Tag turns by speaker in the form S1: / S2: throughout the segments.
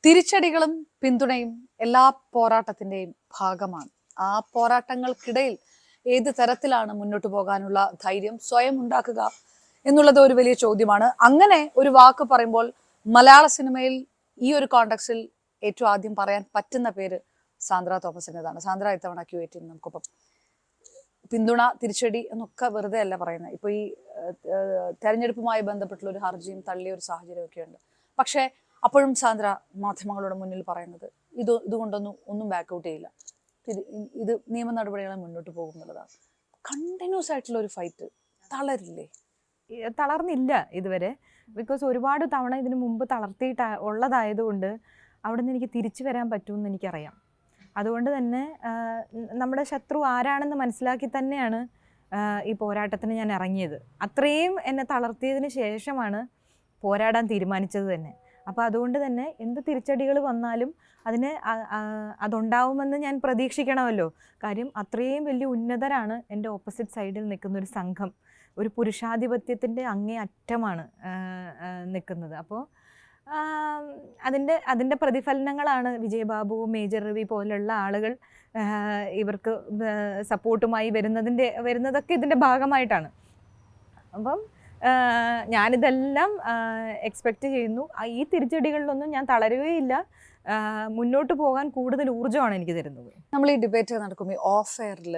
S1: തിരിച്ചടികളും പിന്തുണയും എല്ലാ പോരാട്ടത്തിന്റെയും ഭാഗമാണ്. ആ പോരാട്ടങ്ങൾക്കിടയിൽ ഏത് തരത്തിലാണ് മുന്നോട്ട് പോകാനുള്ള ധൈര്യം സ്വയം ഉണ്ടാക്കുക എന്നുള്ളത് ഒരു വലിയ ചോദ്യമാണ്. അങ്ങനെ ഒരു വാക്ക് പറയുമ്പോൾ മലയാള സിനിമയിൽ ഈ ഒരു കോണ്ടെക്സ്റ്റിൽ ഏറ്റവും ആദ്യം പറയാൻ പറ്റുന്ന പേര് സാന്ദ്ര തോമസിൻ്റെതാണ്. സാന്ദ്ര ഇത്തവണ Q18 നമുക്കൊപ്പം. പിന്തുണ, തിരിച്ചടി എന്നൊക്കെ വെറുതെ അല്ല പറയുന്നത്. ഇപ്പൊ ഈ തെരഞ്ഞെടുപ്പുമായി ബന്ധപ്പെട്ടുള്ള ഒരു ഹർജിയും തള്ളിയ ഒരു സാഹചര്യമൊക്കെ ഉണ്ട്. പക്ഷേ അപ്പോഴും സാന്ദ്ര മാധ്യമങ്ങളുടെ മുന്നിൽ പറയുന്നത് ഇതുകൊണ്ടൊന്നും ബാക്കൗട്ട് ചെയ്യില്ല, ഇത് നിയമ നടപടികളെ മുന്നോട്ട് പോകും എന്നുള്ളതാണ്. കണ്ടിന്യൂസ് ആയിട്ടുള്ള ഒരു ഫൈറ്റ്. തളരില്ലേ?
S2: തളർന്നില്ല ഇതുവരെ. ബിക്കോസ് ഒരുപാട് തവണ ഇതിനു മുമ്പ് തളർത്തിയിട്ട് ഉള്ളതായതുകൊണ്ട് അവിടെ നിന്ന് എനിക്ക് തിരിച്ചു വരാൻ പറ്റുമെന്ന് എനിക്കറിയാം. അതുകൊണ്ട് തന്നെ നമ്മുടെ ശത്രു ആരാണെന്ന് മനസ്സിലാക്കി തന്നെയാണ് ഈ പോരാട്ടത്തിന് ഞാൻ ഇറങ്ങിയത്. അത്രയും എന്നെ തളർത്തിയതിന് ശേഷമാണ് പോരാടാൻ തീരുമാനിച്ചത് തന്നെ. അപ്പോൾ അതുകൊണ്ട് തന്നെ എന്ത് തിരിച്ചടികൾ വന്നാലും അതുണ്ടാവുമെന്ന് ഞാൻ പ്രതീക്ഷിക്കണമല്ലോ. കാര്യം അത്രയും വലിയ ഉന്നതരാണ് എൻ്റെ ഓപ്പോസിറ്റ് സൈഡിൽ നിൽക്കുന്ന ഒരു സംഘം. ഒരു പുരുഷാധിപത്യത്തിൻ്റെ അങ്ങേ അറ്റമാണ് നിൽക്കുന്നത്. അപ്പോൾ അതിൻ്റെ പ്രതിഫലനങ്ങളാണ് വിജയബാബു, മേജർ രവി പോലുള്ള ആളുകൾ ഇവർക്ക് സപ്പോർട്ടുമായി വരുന്നതൊക്കെ ഇതിൻ്റെ ഭാഗമായിട്ടാണ്. അപ്പം ഞാനിതെല്ലാം എക്സ്പെക്റ്റ് ചെയ്യുന്നു. ഈ തിരിച്ചടികളിലൊന്നും ഞാൻ തളരുകയില്ല. മുന്നോട്ട് പോകാൻ കൂടുതൽ ഊർജ്ജമാണ് എനിക്ക് തരുന്നത്.
S1: നമ്മൾ ഈ ഡിബേറ്റ് നടക്കുമ്പോൾ ഓഫ് എയറിൽ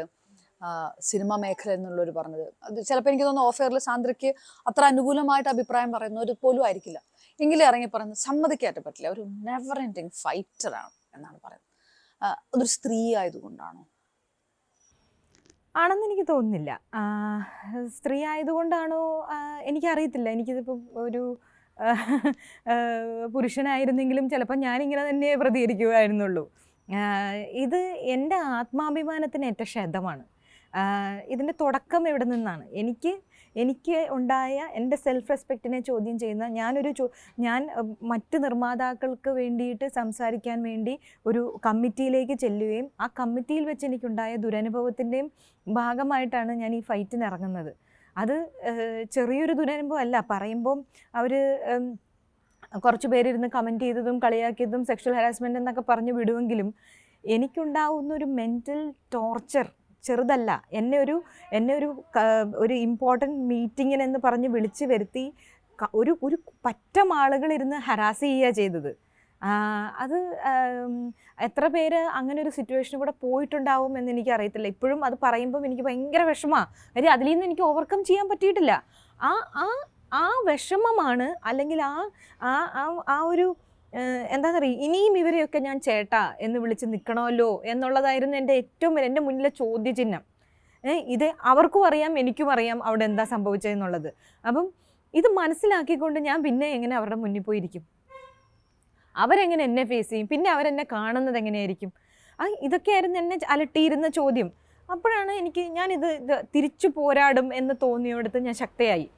S1: സിനിമ മേഖല എന്നുള്ളവർ പറഞ്ഞത്, അത് ചിലപ്പോൾ എനിക്ക് തോന്നുന്നു ഓഫ് എയറിൽ സാന്ദ്രയ്ക്ക് അത്ര അനുകൂലമായിട്ട് അഭിപ്രായം പറയുന്നവർ പോലും ആയിരിക്കില്ല. എങ്കിലും ഇറങ്ങി പറയുന്നത് സമ്മതിക്കാറ്റ പറ്റില്ല, ഒരു നെവർ എൻഡിങ് ഫൈറ്ററാണ് എന്നാണ് പറയുന്നത്. അതൊരു സ്ത്രീ ആയതുകൊണ്ടാണോ?
S2: ആണെന്ന് എനിക്ക് തോന്നുന്നില്ല. സ്ത്രീ ആയതുകൊണ്ടാണോ എനിക്കറിയത്തില്ല. എനിക്കിതിപ്പോൾ ഒരു പുരുഷനായിരുന്നെങ്കിലും ചിലപ്പോൾ ഞാനിങ്ങനെ തന്നെ പ്രതികരിക്കുമായിരുന്നുള്ളൂ. ഇത് എൻ്റെ ആത്മാഭിമാനത്തിന് ഏറ്റ ക്ഷതമാണ്. ഇതിൻ്റെ തുടക്കം എവിടെ നിന്നാണ്? എനിക്ക് ഉണ്ടായ എൻ്റെ സെൽഫ് റെസ്പെക്റ്റിനെ ചോദ്യം ചെയ്യുന്ന ഞാൻ മറ്റ് നിർമ്മാതാക്കൾക്ക് വേണ്ടിയിട്ട് സംസാരിക്കാൻ വേണ്ടി ഒരു കമ്മിറ്റിയിലേക്ക് ചെല്ലുകയും ആ കമ്മിറ്റിയിൽ വെച്ച് എനിക്കുണ്ടായ ദുരനുഭവത്തിൻ്റെയും ഭാഗമായിട്ടാണ് ഞാൻ ഈ ഫൈറ്റിന് ഇറങ്ങുന്നത്. അത് ചെറിയൊരു ദുരനുഭവം അല്ല. പറയുമ്പം അവർ കുറച്ച് പേരിരുന്ന് കമൻറ്റ് ചെയ്തതും കളിയാക്കിയതും സെക്ഷൽ ഹരാസ്മെൻ്റ് എന്നൊക്കെ പറഞ്ഞ് വിടുമെങ്കിലും എനിക്കുണ്ടാവുന്ന ഒരു മെൻ്റൽ ടോർച്ചർ ചെറുതല്ല. എന്നെ ഒരു ഇമ്പോർട്ടൻറ്റ് മീറ്റിങ്ങിനെന്ന് പറഞ്ഞ് വിളിച്ച് വരുത്തി ഒരു പറ്റം ആളുകളിരുന്ന് ഹരാസ് ചെയ്യുക ചെയ്തത്. അത് എത്ര പേര് അങ്ങനെ ഒരു സിറ്റുവേഷനിൽ കൂടെ പോയിട്ടുണ്ടാവും എന്ന് എനിക്കറിയത്തില്ല. ഇപ്പോഴും അത് പറയുമ്പം എനിക്ക് ഭയങ്കര വിഷമമാണ്. കാര്യം അതിൽ നിന്ന് എനിക്ക് ഓവർകം ചെയ്യാൻ പറ്റിയിട്ടില്ല. ആ വിഷമമാണ്, അല്ലെങ്കിൽ ആ ഒരു എന്താണെന്നറിയാം, ഇനിയും ഇവരെയൊക്കെ ഞാൻ ചേട്ടാ എന്ന് വിളിച്ച് നിൽക്കണമല്ലോ എന്നുള്ളതായിരുന്നു എൻ്റെ മുന്നിലെ ചോദ്യചിഹ്നം. ഇത് അവർക്കും അറിയാം, എനിക്കും അറിയാം അവിടെ എന്താ സംഭവിച്ചതെന്നുള്ളത്. അപ്പം ഇത് മനസ്സിലാക്കിക്കൊണ്ട് ഞാൻ പിന്നെ എങ്ങനെ അവരുടെ മുന്നിൽ പോയിരിക്കും? അവരെങ്ങനെ എന്നെ ഫേസ് ചെയ്യും? പിന്നെ അവരെന്നെ കാണുന്നത് എങ്ങനെയായിരിക്കും? ഇതൊക്കെയായിരുന്നു എന്നെ അലട്ടിയിരുന്ന ചോദ്യം. അപ്പോഴാണ് ഞാനിത് തിരിച്ചു പോരാടും എന്ന് തോന്നിയെടുത്ത് ഞാൻ ശക്തയായി.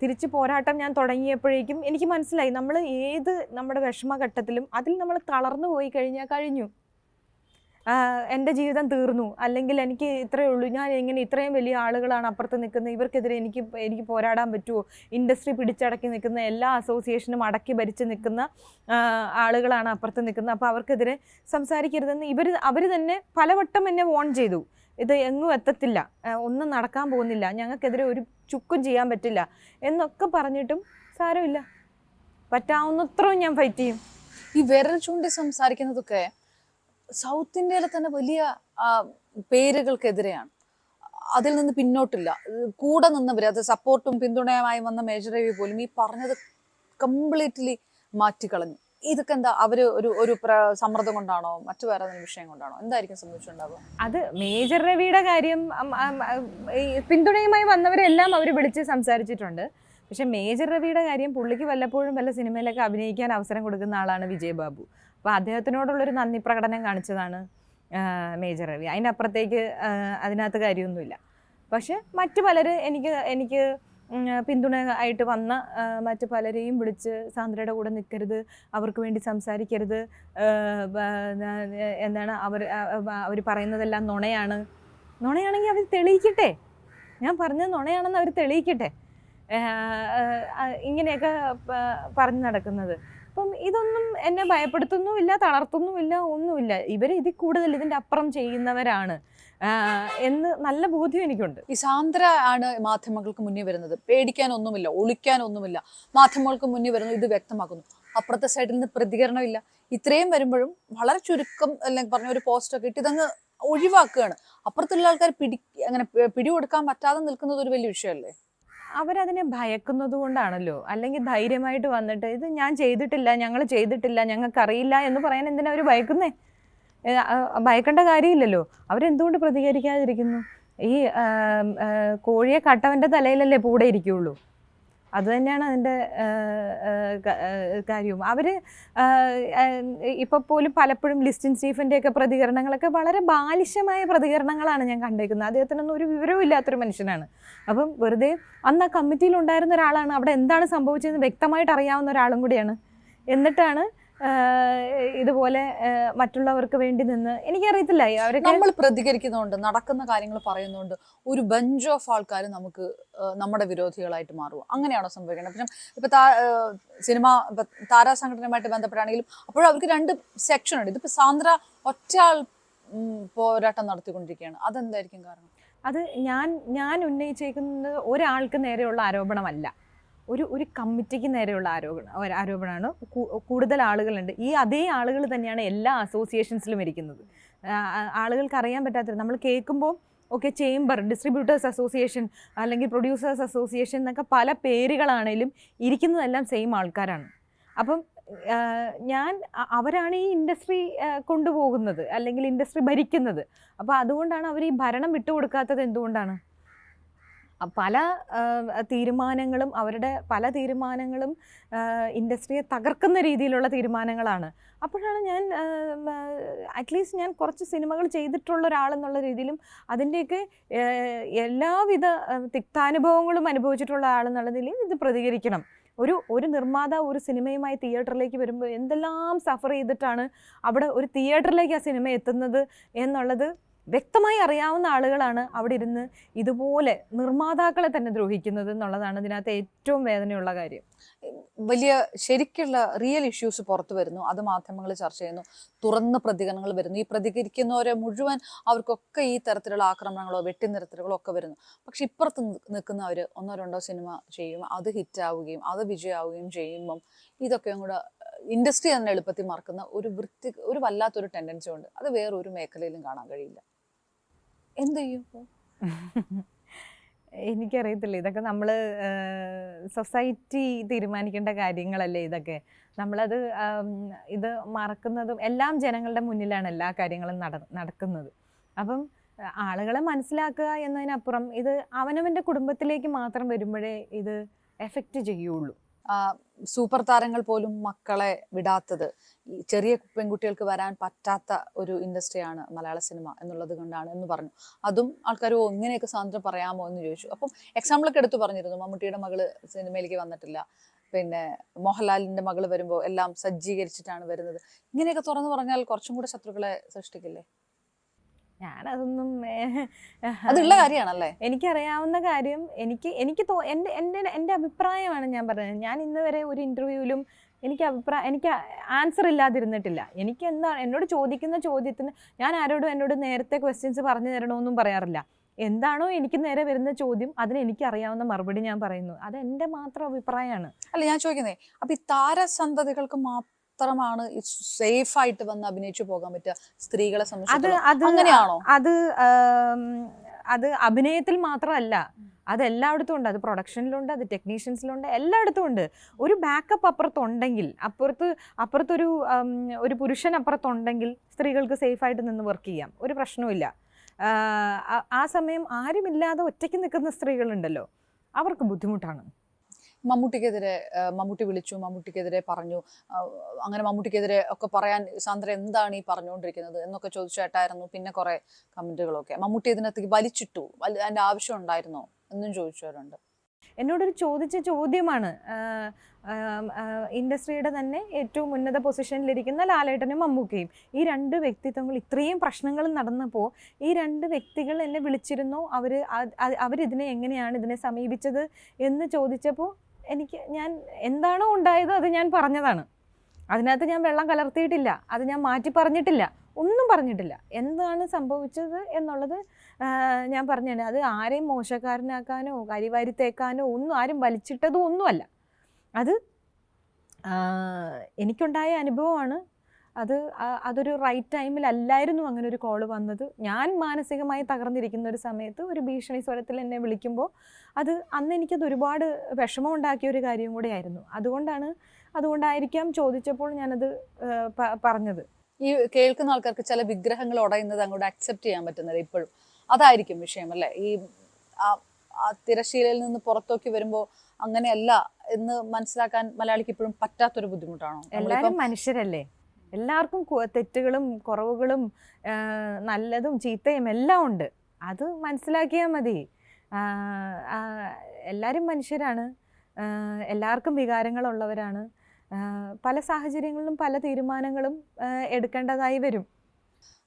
S2: തിരിച്ച് പോരാട്ടം ഞാൻ തുടങ്ങിയപ്പോഴേക്കും എനിക്ക് മനസ്സിലായി, നമ്മുടെ വിഷമഘട്ടത്തിലും അതിൽ നമ്മൾ തളർന്നു പോയി കഴിഞ്ഞാൽ കഴിഞ്ഞു, എൻ്റെ ജീവിതം തീർന്നു. അല്ലെങ്കിൽ എനിക്ക് ഇത്രയേ ഉള്ളൂ, ഞാൻ എങ്ങനെ ഇത്രയും വലിയ ആളുകളാണ് അപ്പുറത്ത് നിൽക്കുന്നത്, ഇവർക്കെതിരെ എനിക്ക് പോരാടാൻ പറ്റുമോ? ഇൻഡസ്ട്രി പിടിച്ചടക്കി നിൽക്കുന്ന എല്ലാ അസോസിയേഷനും അടക്കി ഭരിച്ച് നിൽക്കുന്ന ആളുകളാണ് അപ്പുറത്ത് നിൽക്കുന്നത്. അപ്പോൾ അവർക്കെതിരെ സംസാരിക്കരുതെന്ന് അവർ തന്നെ പലവട്ടം എന്നെ വാൺ ചെയ്തു. ഇത് എങ്ങും എത്തത്തില്ല, ഒന്നും നടക്കാൻ പോകുന്നില്ല, ഞങ്ങൾക്കെതിരെ ഒരു ചുക്കും ചെയ്യാൻ പറ്റില്ല എന്നൊക്കെ പറഞ്ഞിട്ടും സാരമില്ല, പറ്റാവുന്നത്രയും ഞാൻ ഫൈറ്റ് ചെയ്യും.
S1: ഈ വിരൽ ചൂണ്ടി സംസാരിക്കുന്നതൊക്കെ സൗത്ത് ഇന്ത്യയിലെ തന്നെ വലിയ പേരുകൾക്കെതിരെയാണ്. അതിൽ നിന്ന് പിന്നോട്ടില്ല, കൂടെ നിന്നവര്, അത് സപ്പോർട്ടും പിന്തുണയുമായി വന്ന മേജർ രവി പോലും ഈ പറഞ്ഞത് കംപ്ലീറ്റ്ലി മാറ്റിക്കളഞ്ഞു. ഇതൊക്കെ എന്താ? അവര് ഒരു സമ്മർദ്ദം കൊണ്ടാണോ, മറ്റു വേറെ വിഷയം കൊണ്ടാണോ, എന്തായിരിക്കും സംഭവിച്ചിട്ടുണ്ടാവുക?
S2: അത് മേജർ രവിയുടെ കാര്യം പിന്തുണയുമായി വന്നവരെല്ലാം അവർ വിളിച്ച് സംസാരിച്ചിട്ടുണ്ട്. പക്ഷെ മേജർ രവിയുടെ കാര്യം, പുള്ളിക്ക് വല്ലപ്പോഴും വല്ല സിനിമയിലൊക്കെ അഭിനയിക്കാൻ അവസരം കൊടുക്കുന്ന ആളാണ് വിജയബാബു. അപ്പോൾ അദ്ദേഹത്തിനോടുള്ളൊരു നന്ദി പ്രകടനം കാണിച്ചതാണ് മേജർ രവി. അതിനപ്പുറത്തേക്ക് അതിനകത്ത് കാര്യമൊന്നുമില്ല. പക്ഷെ മറ്റു പലർ എനിക്ക് പിന്തുണ ആയിട്ട് വന്ന മറ്റു പലരെയും വിളിച്ച് സാന്ദ്രയുടെ കൂടെ നിൽക്കരുത്, അവർക്ക് വേണ്ടി സംസാരിക്കരുത്, എന്താണ് അവർ പറയുന്നതെല്ലാം നുണയാണെങ്കിൽ അവർ തെളിയിക്കട്ടെ, ഞാൻ പറഞ്ഞത് നുണയാണെന്ന് അവർ തെളിയിക്കട്ടെ. ഇങ്ങനെയൊക്കെ പറഞ്ഞു നടക്കുന്നത്. അപ്പം ഇതൊന്നും എന്നെ ഭയപ്പെടുത്തുന്നുമില്ല, തളർത്തുന്നുമില്ല, ഒന്നുമില്ല. ഇവർ ഇതിൽ കൂടുതൽ ഇതിൻ്റെ അപ്പുറം ചെയ്യുന്നവരാണ് എന്ന് നല്ല ബോധ്യം എനിക്കുണ്ട്.
S1: ഈ സാന്ദ്ര ആണ് മാധ്യമങ്ങൾക്ക് മുന്നിൽ വരുന്നത്. പേടിക്കാനൊന്നുമില്ല, ഒളിക്കാനൊന്നുമില്ല. മാധ്യമങ്ങൾക്ക് മുന്നിൽ വരുന്നു, ഇത് വ്യക്തമാക്കുന്നു. അപ്പുറത്തെ സൈഡിൽ നിന്ന് പ്രതികരണമില്ല. ഇത്രയും വരുമ്പോഴും വളരെ ചുരുക്കം അല്ലെങ്കിൽ പറഞ്ഞ ഒരു പോസ്റ്റൊക്കെ ഇട്ട് ഇതങ്ങ് ഒഴിവാക്കുകയാണ്. അപ്പുറത്തുള്ള ആൾക്കാർ അങ്ങനെ പിടികൊടുക്കാൻ പറ്റാതെ നിൽക്കുന്നത് ഒരു വലിയ വിഷയമല്ലേ?
S2: അവരതിനെ ഭയക്കുന്നത് കൊണ്ടാണല്ലോ. അല്ലെങ്കിൽ ധൈര്യമായിട്ട് വന്നിട്ട് ഇത് ഞാൻ ചെയ്തിട്ടില്ല, ഞങ്ങൾ ചെയ്തിട്ടില്ല, ഞങ്ങൾക്കറിയില്ല എന്ന് പറയാൻ എന്തിനാ അവർ ഭയക്കുന്നേ? ഭയക്കേണ്ട കാര്യമില്ലല്ലോ. അവരെന്തുകൊണ്ട് പ്രതികരിക്കാതിരിക്കുന്നു? ഈ കോഴിയെ കട്ടവൻ്റെ തലയിലല്ലേ പൂടെ ഇരിക്കുകയുള്ളൂ. അതുതന്നെയാണ് അതിൻ്റെ കാര്യവും. അവർ ഇപ്പോൾ പോലും പലപ്പോഴും ലിസ്റ്റിൻ സ്റ്റീഫൻ്റെയൊക്കെ പ്രതികരണങ്ങളൊക്കെ വളരെ ബാലിശമായ പ്രതികരണങ്ങളാണ് ഞാൻ കണ്ടേക്കുന്നത്. അദ്ദേഹത്തിനൊന്നും ഒരു വിവരവും ഇല്ലാത്തൊരു മനുഷ്യനാണ്. അപ്പം വെറുതെ അന്ന് ആ കമ്മിറ്റിയിൽ ഉണ്ടായിരുന്ന ഒരാളാണ്, അവിടെ എന്താണ് സംഭവിച്ചതെന്ന് വ്യക്തമായിട്ട് അറിയാവുന്ന ഒരാളും കൂടിയാണ്. എന്നിട്ടാണ് ഇതുപോലെ മറ്റുള്ളവർക്ക് വേണ്ടി നിന്ന്, എനിക്കറിയത്തില്ല, അവരൊക്കെ
S1: നമ്മൾ പ്രതികരിക്കുന്നതുകൊണ്ട്, നടക്കുന്ന കാര്യങ്ങൾ പറയുന്നതുകൊണ്ട് ഒരു ബഞ്ച് ഓഫ് ആൾക്കാർ നമുക്ക് നമ്മുടെ വിരോധികളായിട്ട് മാറുക. അങ്ങനെയാണോ സംഭവിക്കുന്നത്? പിന്നെ ഇപ്പൊ സിനിമ താരാ സംഘടനയുമായിട്ട് ബന്ധപ്പെട്ടാണെങ്കിലും അപ്പോഴും അവർക്ക് രണ്ട് സെക്ഷൻ ഉണ്ട്. ഇതിപ്പോ സാന്ദ്ര ഒറ്റയാൾ പോരാട്ടം നടത്തിക്കൊണ്ടിരിക്കുകയാണ്. അതെന്തായിരിക്കും കാരണം?
S2: അത് ഞാൻ ഉന്നയിച്ചേക്കുന്നത് ഒരാൾക്ക് നേരെയുള്ള ആരോപണമല്ല, ഒരു കമ്മിറ്റിക്ക് നേരെയുള്ള ആരോപണമാണ്. കൂടുതൽ ആളുകളുണ്ട്. ഈ അതേ ആളുകൾ തന്നെയാണ് എല്ലാ അസോസിയേഷൻസിലും ഇരിക്കുന്നത്. ആളുകൾക്ക് അറിയാൻ പറ്റാത്തത് നമ്മൾ കേൾക്കുമ്പോൾ ഓക്കെ, ചേംബർ, ഡിസ്ട്രിബ്യൂട്ടേഴ്സ് അസോസിയേഷൻ അല്ലെങ്കിൽ പ്രൊഡ്യൂസേഴ്സ് അസോസിയേഷൻ എന്നൊക്കെ പല പേരുകളാണേലും ഇരിക്കുന്നതെല്ലാം സെയിം ആൾക്കാരാണ്. അപ്പം അവരാണ് ഈ ഇൻഡസ്ട്രി കൊണ്ടുപോകുന്നത് അല്ലെങ്കിൽ ഇൻഡസ്ട്രി ഭരിക്കുന്നത്. അപ്പോൾ അതുകൊണ്ടാണ് അവർ ഈ ഭരണം വിട്ടുകൊടുക്കാത്തത്. എന്തുകൊണ്ടാണ്? പല തീരുമാനങ്ങളും പല തീരുമാനങ്ങളും ഇൻഡസ്ട്രിയെ തകർക്കുന്ന രീതിയിലുള്ള തീരുമാനങ്ങളാണ്. അപ്പോഴാണ് ഞാൻ അറ്റ്ലീസ്റ്റ് ഞാൻ കുറച്ച് സിനിമകൾ ചെയ്തിട്ടുള്ള ഒരാളെന്നുള്ള രീതിയിലും അതിൻ്റെയൊക്കെ എല്ലാവിധ തിക്താനുഭവങ്ങളും അനുഭവിച്ചിട്ടുള്ള ആളെന്നുള്ള നിലയിൽ ഇത് പ്രതികരിക്കണം. ഒരു നിർമ്മാതാവ് ഒരു സിനിമയുമായി തിയേറ്ററിലേക്ക് വരുമ്പോൾ എന്തെല്ലാം സഫർ ചെയ്തിട്ടാണ് അവിടെ ഒരു തിയേറ്ററിലേക്ക് ആ സിനിമ എത്തുന്നത് എന്നുള്ളത് വ്യക്തമായി അറിയാവുന്ന ആളുകളാണ് അവിടെ ഇരുന്ന് ഇതുപോലെ നിർമ്മാതാക്കളെ തന്നെ ദ്രോഹിക്കുന്നത് എന്നുള്ളതാണ് ഇതിനകത്ത് ഏറ്റവും വേദനയുള്ള കാര്യം.
S1: വലിയ ശരിക്കുള്ള റിയൽ ഇഷ്യൂസ് പുറത്തു വരുന്നു, അത് മാധ്യമങ്ങൾ ചർച്ച ചെയ്യുന്നു, തുറന്ന പ്രതികരണങ്ങൾ വരുന്നു. ഈ പ്രതികരിക്കുന്നവരെ മുഴുവൻ അവർക്കൊക്കെ ഈ തരത്തിലുള്ള ആക്രമണങ്ങളോ വെട്ടിനിരത്തലുകളോ ഒക്കെ വരുന്നു. പക്ഷെ ഇപ്പുറത്ത് നിൽക്കുന്നവർ ഒന്നോ രണ്ടോ സിനിമ ചെയ്യും, അത് ഹിറ്റാവുകയും അത് വിജയമാവുകയും ചെയ്യുമ്പം ഇതൊക്കെയും കൂടെ ഇൻഡസ്ട്രി തന്നെ എളുപ്പത്തിൽ മറക്കുന്ന ഒരു വല്ലാത്തൊരു ടെൻഡൻസി ഉണ്ട്. അത് വേറൊരു മേഖലയിലും കാണാൻ കഴിയില്ല. എന്ത് ചെയ്യും?
S2: എനിക്കറിയത്തില്ല. ഇതൊക്കെ നമ്മൾ സൊസൈറ്റി തീരുമാനിക്കേണ്ട കാര്യങ്ങളല്ലേ ഇതൊക്കെ. നമ്മളത് ഇത് മറക്കുന്നതും എല്ലാം ജനങ്ങളുടെ മുന്നിലാണ് എല്ലാ കാര്യങ്ങളും നടക്കുന്നത്. അപ്പം ആളുകളെ മനസ്സിലാക്കുക എന്നതിനപ്പുറം ഇത് അവനവൻ്റെ കുടുംബത്തിലേക്ക് മാത്രം വരുമ്പോഴേ ഇത് എഫക്റ്റ് ചെയ്യുള്ളൂ.
S1: സൂപ്പർ താരങ്ങൾ പോലും മക്കളെ വിടാത്തത്, ഈ ചെറിയ പെൺകുട്ടികൾക്ക് വരാൻ പറ്റാത്ത ഒരു ഇൻഡസ്ട്രിയാണ് മലയാള സിനിമ എന്നുള്ളത് കൊണ്ടാണ് എന്ന് പറഞ്ഞു. അതും ആൾക്കാർ ഇങ്ങനെയൊക്കെ സാന്ദ്ര പറയാമോ എന്ന് ചോദിച്ചു. അപ്പം എക്സാമ്പിളൊക്കെ എടുത്തു പറഞ്ഞിരുന്നു. മമ്മൂട്ടിയുടെ മകള് സിനിമയിലേക്ക് വന്നിട്ടില്ല, പിന്നെ മോഹൻലാലിന്റെ മകള് വരുമ്പോൾ എല്ലാം സജ്ജീകരിച്ചിട്ടാണ് വരുന്നത്. ഇങ്ങനെയൊക്കെ തുറന്നു പറഞ്ഞാൽ കുറച്ചും കൂടെ ശത്രുക്കളെ സൃഷ്ടിക്കില്ലേ?
S2: ഞാനതൊന്നും
S1: അതുള്ള കാര്യമാണല്ലേ.
S2: എനിക്കറിയാവുന്ന കാര്യം എൻ്റെ അഭിപ്രായമാണ് ഞാൻ പറഞ്ഞത്. ഞാൻ ഇന്ന് വരെ ഒരു ഇൻ്റർവ്യൂവിലും എനിക്ക് ആൻസർ ഇല്ലാതിരുന്നിട്ടില്ല. എനിക്ക് എന്നോട് ചോദിക്കുന്ന ചോദ്യത്തിന് ഞാൻ എന്നോട് നേരത്തെ ക്വസ്റ്റ്യൻസ് പറഞ്ഞു തരണമെന്നും പറയാറില്ല. എന്താണോ എനിക്ക് നേരെ വരുന്ന ചോദ്യം അതിന് എനിക്കറിയാവുന്ന മറുപടി ഞാൻ പറയുന്നു. അത് എൻ്റെ മാത്രം അഭിപ്രായമാണ്.
S1: അല്ല, ഞാൻ ചോദിക്കുന്നേ, അപ്പൊ ഈ താരസന്തതികൾക്ക് മാത്രമാണ് സേഫ് ആയിട്ട് വന്ന് അഭിനയിച്ചു പോകാൻ പറ്റുക സ്ത്രീകളെ സംബന്ധിച്ച്? അങ്ങനെയാണോ?
S2: അത് അഭിനയത്തിൽ മാത്രമല്ല, അത് എല്ലായിടത്തും ഉണ്ട്. അത് പ്രൊഡക്ഷനിലുണ്ട്, അത് ടെക്നീഷ്യൻസിലുണ്ട്, എല്ലായിടത്തും ഉണ്ട്. ഒരു ബാക്കപ്പ് അപ്പുറത്തുണ്ടെങ്കിൽ, അപ്പുറത്തൊരു പുരുഷൻ അപ്പുറത്തുണ്ടെങ്കിൽ സ്ത്രീകൾക്ക് സേഫായിട്ട് നിന്ന് വർക്ക് ചെയ്യാം, ഒരു പ്രശ്നവുമില്ല. ആ സമയം ആരുമില്ലാതെ ഒറ്റയ്ക്ക് നിൽക്കുന്ന സ്ത്രീകളുണ്ടല്ലോ, അവർക്ക് ബുദ്ധിമുട്ടാണ്.
S1: മമ്മൂട്ടി വിളിച്ചു, മമ്മൂട്ടിക്കെതിരെ പറഞ്ഞു, അങ്ങനെ മമ്മൂട്ടിക്കെതിരെ ഒക്കെ പറയാൻ സാന്ദ്ര എന്താണ് ഈ പറഞ്ഞുകൊണ്ടിരിക്കുന്നത് എന്നൊക്കെ ചോദിച്ചിട്ടായിരുന്നു. പിന്നെ കുറെ കമന്റുകളൊക്കെ മമ്മൂട്ടി ഇതിനകത്തേക്ക് വലിച്ചിട്ടു, അതിന്റെ ആവശ്യം ഉണ്ടായിരുന്നോ എന്നും ചോദിച്ചവരുണ്ട്.
S2: എന്നോടൊരു ചോദ്യമാണ്. ഇൻഡസ്ട്രിയുടെ തന്നെ ഏറ്റവും ഉന്നത പൊസിഷനിലിരിക്കുന്ന ലാലേട്ടനും മമ്മൂക്കയും, ഈ രണ്ട് വ്യക്തിത്വങ്ങൾ ഇത്രയും പ്രശ്നങ്ങൾ നടന്നപ്പോൾ ഈ രണ്ട് വ്യക്തികൾ എന്നെ വിളിച്ചിരുന്നോ, അവരിതിനെ എങ്ങനെയാണ് ഇതിനെ സമീപിച്ചത് എന്ന് ചോദിച്ചപ്പോൾ ഞാൻ എന്താണോ ഉണ്ടായത് അത് ഞാൻ പറഞ്ഞതാണ്. അതിനകത്ത് ഞാൻ വെള്ളം കലർത്തിയിട്ടില്ല, അത് ഞാൻ മാറ്റി പറഞ്ഞിട്ടില്ല, ഒന്നും പറഞ്ഞിട്ടില്ല. എന്താണ് സംഭവിച്ചത് എന്നുള്ളത് ഞാൻ പറഞ്ഞത്. അത് ആരെയും മോശക്കാരനാക്കാനോ കരിവാരിത്തേക്കാനോ ഒന്നും ആരും വലിച്ചിട്ടതും ഒന്നുമല്ല. അത് എനിക്കുണ്ടായ അനുഭവമാണ്. അതൊരു റൈറ്റ് ടൈമിലല്ലായിരുന്നു അങ്ങനെ ഒരു കോള് വന്നത്. ഞാൻ മാനസികമായി തകർന്നിരിക്കുന്ന ഒരു സമയത്ത് ഒരു ഭീഷണി സ്വരത്തിൽ എന്നെ വിളിക്കുമ്പോൾ അന്ന് എനിക്കത് ഒരുപാട് വിഷമം ഉണ്ടാക്കിയ ഒരു കാര്യം കൂടെയായിരുന്നു. അതുകൊണ്ടായിരിക്കാം ചോദിച്ചപ്പോൾ ഞാനത് പറഞ്ഞത്.
S1: ഈ കേൾക്കുന്ന ആൾക്കാർക്ക് ചില വിഗ്രഹങ്ങൾ ഉടയുന്നത് അങ്ങോട്ട് അക്സെപ്റ്റ് ചെയ്യാൻ പറ്റുന്നത് ഇപ്പോഴും അതായിരിക്കും വിഷയം അല്ലേ? ഈ തിരശ്ശീലയിൽ നിന്ന് പുറത്തേക്ക് വരുമ്പോൾ അങ്ങനെയല്ല എന്ന് മനസ്സിലാക്കാൻ മലയാളിക്ക് ഇപ്പോഴും പറ്റാത്തൊരു ബുദ്ധിമുട്ടാണോ?
S2: എല്ലാവരും മനുഷ്യരല്ലേ, എല്ലാവർക്കും തെറ്റുകളും കുറവുകളും നല്ലതും ചീത്തയും എല്ലാം ഉണ്ട്. അത് മനസ്സിലാക്കിയാൽ മതി. എല്ലാവരും മനുഷ്യരാണ്, എല്ലാവർക്കും വികാരങ്ങളുള്ളവരാണ്. പല സാഹചര്യങ്ങളിലും പല തീരുമാനങ്ങളും എടുക്കേണ്ടതായി വരും.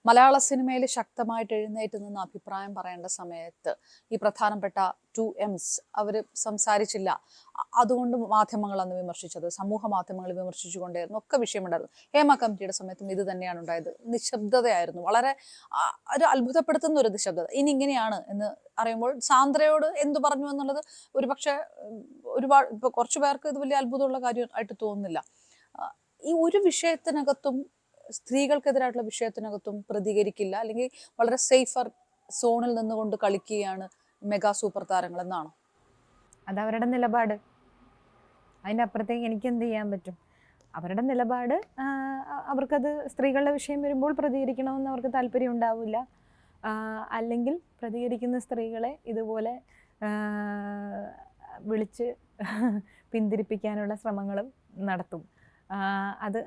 S1: മലയാള സിനിമയിൽ ശക്തമായിട്ട് എഴുന്നേറ്റ് നിന്ന് അഭിപ്രായം പറയേണ്ട സമയത്ത് ഈ പ്രധാനപ്പെട്ട 2Ms അവർ സംസാരിച്ചില്ല. അതുകൊണ്ട് മാധ്യമങ്ങൾ അന്ന് വിമർശിച്ചത്, സമൂഹ മാധ്യമങ്ങൾ വിമർശിച്ചുകൊണ്ടേയിരുന്നു, ഒക്കെ വിഷയമുണ്ടായിരുന്നു. ഹേമ കമ്മിറ്റിയുടെ സമയത്തും ഇത് തന്നെയാണ് ഉണ്ടായത്. നിശബ്ദതയായിരുന്നു, വളരെ ഒരു അത്ഭുതപ്പെടുത്തുന്ന ഒരു നിശബ്ദത. ഇനി ഇങ്ങനെയാണ് എന്ന് അറിയുമ്പോൾ സാന്ദ്രയോട് എന്തു പറഞ്ഞു എന്നുള്ളത് ഒരുപക്ഷെ ഒരുപാട് ഇപ്പോൾ കുറച്ചു പേർക്ക് ഇത് വലിയ അത്ഭുതമുള്ള കാര്യമായിട്ട് തോന്നുന്നില്ല. ഈ ഒരു വിഷയത്തിനകത്തും സ്ത്രീകൾക്കെതിരായിട്ടുള്ള വിഷയത്തിനകത്തും പ്രതികരിക്കില്ല, അല്ലെങ്കിൽ വളരെ സേഫർ സോണിൽ നിന്നുകൊണ്ട് കളിക്കുകയാണ് മെഗാ സൂപ്പർ താരങ്ങൾ എന്നാണ്.
S2: അതവരുടെ നിലപാട്. അതിൻ്റെ അപ്പുറത്തേക്ക് എനിക്ക് എന്ത് ചെയ്യാൻ പറ്റും? അവരുടെ നിലപാട്. അവർക്കത് സ്ത്രീകളുടെ വിഷയം വരുമ്പോൾ പ്രതികരിക്കണമെന്ന് അവർക്ക് താല്പര്യം ഉണ്ടാവില്ല. അല്ലെങ്കിൽ പ്രതികരിക്കുന്ന സ്ത്രീകളെ ഇതുപോലെ വിളിച്ച് പിന്തിരിപ്പിക്കാനുള്ള ശ്രമങ്ങളും നടത്തും.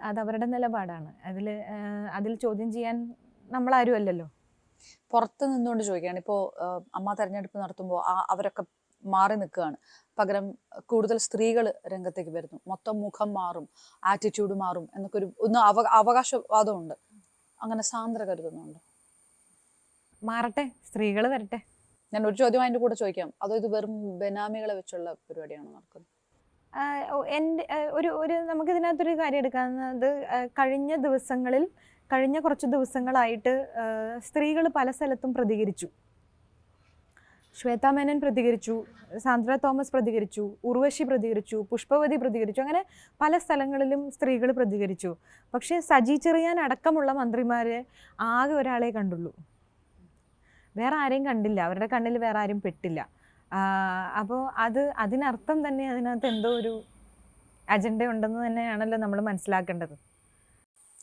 S2: അതവരുടെ നിലപാടാണ്. അതിൽ ചോദ്യം ചെയ്യാൻ നമ്മളാരും അല്ലല്ലോ.
S1: പുറത്ത് നിന്നുകൊണ്ട് ചോദിക്കുകയാണ്, ഇപ്പോൾ അമ്മ തെരഞ്ഞെടുപ്പ് നടത്തുമ്പോൾ അവരൊക്കെ മാറി നിൽക്കുകയാണ്, പകരം കൂടുതൽ സ്ത്രീകൾ രംഗത്തേക്ക് വരുന്നു, മൊത്തം മുഖം മാറും, ആറ്റിറ്റ്യൂഡ് മാറും എന്നൊക്കെ ഒന്ന് അവകാശവാദമുണ്ട്. അങ്ങനെ സാന്ദ്ര കരുതുന്നുണ്ട്?
S2: മാറട്ടെ, സ്ത്രീകൾ വരട്ടെ.
S1: ഞാൻ ഒരു ചോദ്യം അതിൻ്റെ കൂടെ ചോദിക്കാം, അതോ ഇത് വെറും ബെനാമികളെ വെച്ചുള്ള പരിപാടിയാണോ നടക്കുന്നത്?
S2: നമുക്കിതിനകത്തൊരു കാര്യം എടുക്കാവുന്നത്, കഴിഞ്ഞ കുറച്ച് ദിവസങ്ങളായിട്ട് സ്ത്രീകൾ പല സ്ഥലത്തും പ്രതികരിച്ചു. ശ്വേതാ മേനൻ പ്രതികരിച്ചു, സാന്ദ്ര തോമസ് പ്രതികരിച്ചു, ഉർവശി പ്രതികരിച്ചു, പുഷ്പവതി പ്രതികരിച്ചു. അങ്ങനെ പല സ്ഥലങ്ങളിലും സ്ത്രീകൾ പ്രതികരിച്ചു. പക്ഷേ സജി ചെറിയാൻ അടക്കമുള്ള മന്ത്രിമാരെ ആകെ ഒരാളെ കണ്ടുള്ളൂ, വേറെ ആരെയും കണ്ടില്ല. അവരുടെ കണ്ണിൽ വേറെ ആരും പെട്ടില്ല. അപ്പോൾ അതിനർത്ഥം തന്നെ അതിനകത്ത് എന്തോ ഒരു അജണ്ട ഉണ്ടെന്ന് തന്നെയാണല്ലോ നമ്മൾ മനസ്സിലാക്കേണ്ടത്.